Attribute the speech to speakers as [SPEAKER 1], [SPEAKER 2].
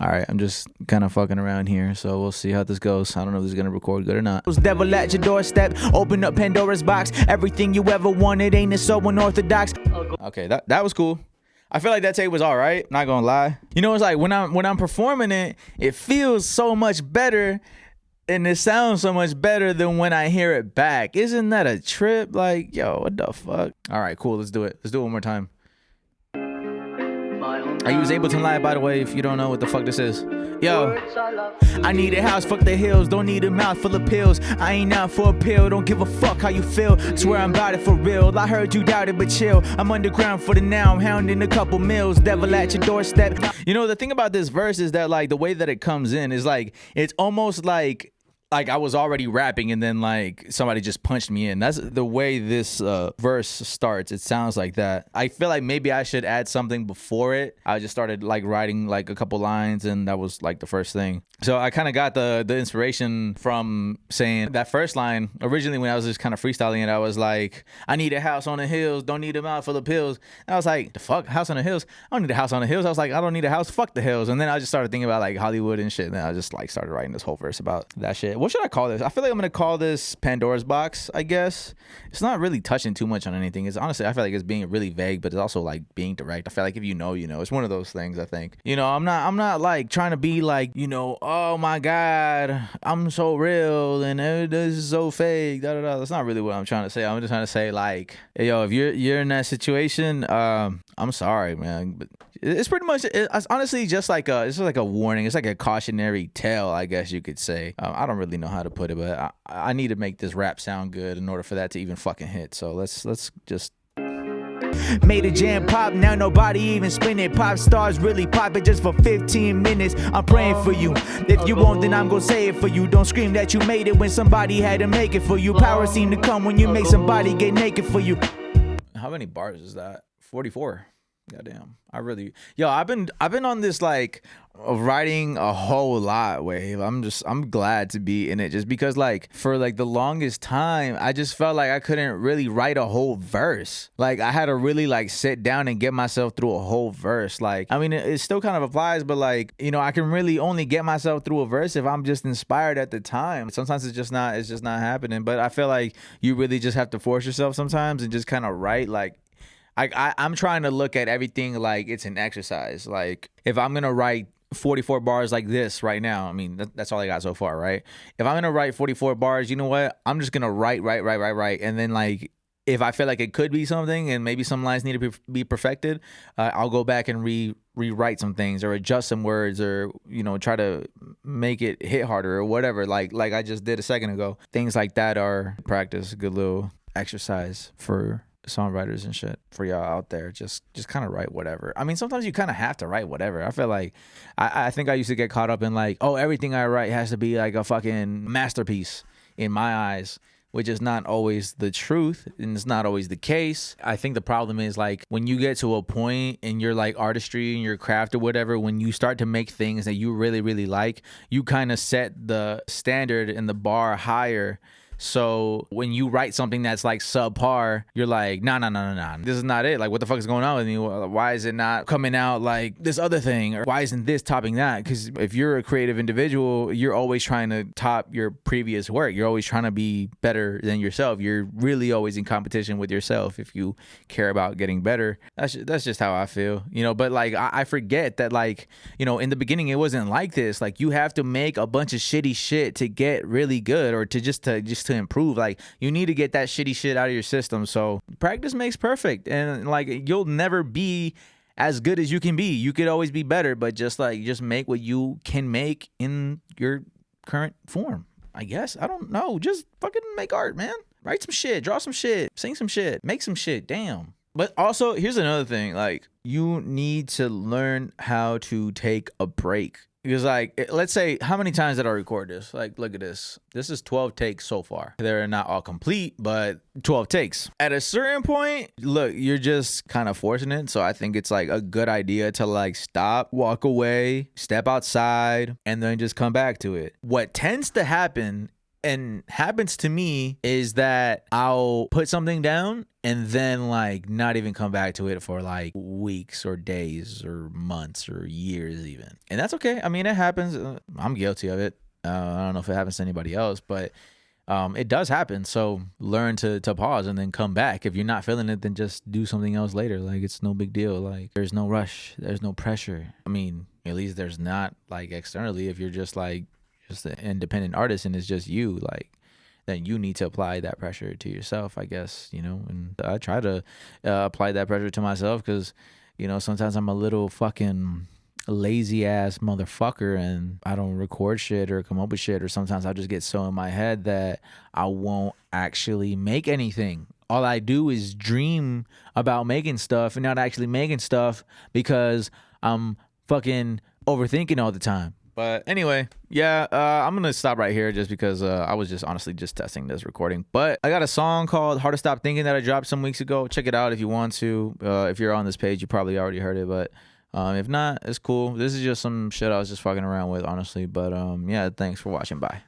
[SPEAKER 1] All right, I'm just kind of fucking around here, so we'll see how this goes. I don't know if this is gonna record good or not. Devil at your doorstep, open up Pandora's box. Everything you ever wanted ain't it so unorthodox. Okay, that was cool. I feel like that tape was all right. Not gonna lie. You know, it's like when I'm performing it, it feels so much better, and it sounds so much better than when I hear it back. Isn't that a trip? Like, yo, what the fuck? All right, cool. Let's do it. Let's do it one more time. I use Ableton Live, by the way, if you don't know what the fuck this is. Yo, I need a house, fuck the hills. Don't need a mouth full of pills. I ain't out for a pill, don't give a fuck how you feel. Swear I'm about it for real. I heard you doubted, but chill. I'm underground for the now, I'm hounding a couple mills. Devil at your doorstep. You know, the thing about this verse is that, like, the way that it comes in is like, it's almost like I was already rapping and then like somebody just punched me in. That's the way this verse starts. It sounds like that. I feel like maybe I should add something before it. I just started like writing like a couple lines and that was like the first thing. So I kind of got the inspiration from saying that first line. Originally when I was just kind of freestyling it, I was like, I need a house on the hills, don't need a mouth full of pills. And I was like, the fuck, house on the hills? I don't need a house on the hills. I was like, I don't need a house, fuck the hills. And then I just started thinking about like Hollywood and shit. And then I just like started writing this whole verse about that shit. What should I call this? I feel like I'm gonna call this Pandora's box, I guess. It's not really touching too much on anything. It's honestly, I feel like it's being really vague, but it's also like being direct. I feel like if you know, you know. It's one of those things, I think. You know, I'm not like trying to be like, you know, oh my God, I'm so real and this is so fake. Da da da. That's not really what I'm trying to say. I'm just trying to say like, hey, yo, if you're in that situation, I'm sorry, man. But it's pretty much, it's honestly just like it's just like a warning. It's like a cautionary tale, I guess you could say. I don't really know how to put it, but I need to make this rap sound good in order for that to even fucking hit. So let's just. Made a jam pop, now nobody even spin it. Pop stars really pop it just for 15 minutes. I'm praying for you. If you won't, then I'm gonna say it for you. Don't scream that you made it when somebody had to make it for you. Power seem to come when you make somebody get naked for you. How many bars is that? 44. Goddamn. I've been on this like writing a whole lot wave. I'm glad to be in it just because like for like the longest time I just felt like I couldn't really write a whole verse. Like I had to really like sit down and get myself through a whole verse. Like I mean it still kind of applies, but like, you know, I can really only get myself through a verse if I'm just inspired at the time. Sometimes it's just not happening. But I feel like you really just have to force yourself sometimes and just kind of write. Like I'm trying to look at everything like it's an exercise. Like if I'm gonna write 44 bars like this right now, I mean that's all I got so far, right? If I'm gonna write 44 bars, you know what? I'm just gonna write, and then like if I feel like it could be something and maybe some lines need to be perfected, I'll go back and rewrite some things or adjust some words or, you know, try to make it hit harder or whatever. Like I just did a second ago. Things like that are practice, a good little exercise for songwriters and shit. For y'all out there, just kind of write whatever. I mean, sometimes you kind of have to write whatever. I feel like I think I used to get caught up in like, oh, everything I write has to be like a fucking masterpiece in my eyes, which is not always the truth and it's not always the case. I think the problem is like when you get to a point in your like artistry and your craft or whatever, when you start to make things that you really, really like, you kind of set the standard and the bar higher. So when you write something that's like subpar, you're like, nah, this is not it. Like, what the fuck is going on with me? Why is it not coming out like this other thing? Or why isn't this topping that? Because if you're a creative individual, you're always trying to top your previous work. You're always trying to be better than yourself. You're really always in competition with yourself if you care about getting better. That's just how I feel, you know. But like, I forget that, like, you know, in the beginning, it wasn't like this. Like, you have to make a bunch of shitty shit to get really good or to just to improve. Like, you need to get that shitty shit out of your system. So practice makes perfect, and like you'll never be as good as you can be. You could always be better, but just make what you can make in your current form, I guess. I don't know, just fucking make art, man. Write some shit, draw some shit, sing some shit, make some shit. Damn. But also, here's another thing. Like, you need to learn how to take a break. Because, like, let's say, how many times did I record this? Like, look at this. This is 12 takes so far. They're not all complete, but 12 takes. At a certain point, look, you're just kind of forcing it. So I think it's, like, a good idea to, like, stop, walk away, step outside, and then just come back to it. What tends to happen and happens to me is that I'll put something down and then like not even come back to it for like weeks or days or months or years even. And that's okay. I mean, it happens. I'm guilty of it. I don't know if it happens to anybody else, but it does happen. So learn to pause and then come back. If you're not feeling it, then just do something else later. Like, it's no big deal. Like, there's no rush. There's no pressure. I mean, at least there's not like externally. If you're just like just an independent artist and it's just you, like, then you need to apply that pressure to yourself, I guess, you know. And I try to apply that pressure to myself because, you know, sometimes I'm a little fucking lazy ass motherfucker and I don't record shit or come up with shit, or sometimes I just get so in my head that I won't actually make anything. All I do is dream about making stuff and not actually making stuff because I'm fucking overthinking all the time. But anyway, yeah, I'm going to stop right here just because I was just honestly just testing this recording. But I got a song called Hard to Stop Thinking that I dropped some weeks ago. Check it out if you want to. If you're on this page, you probably already heard it, but if not, it's cool. This is just some shit I was just fucking around with, honestly. But yeah, thanks for watching. Bye.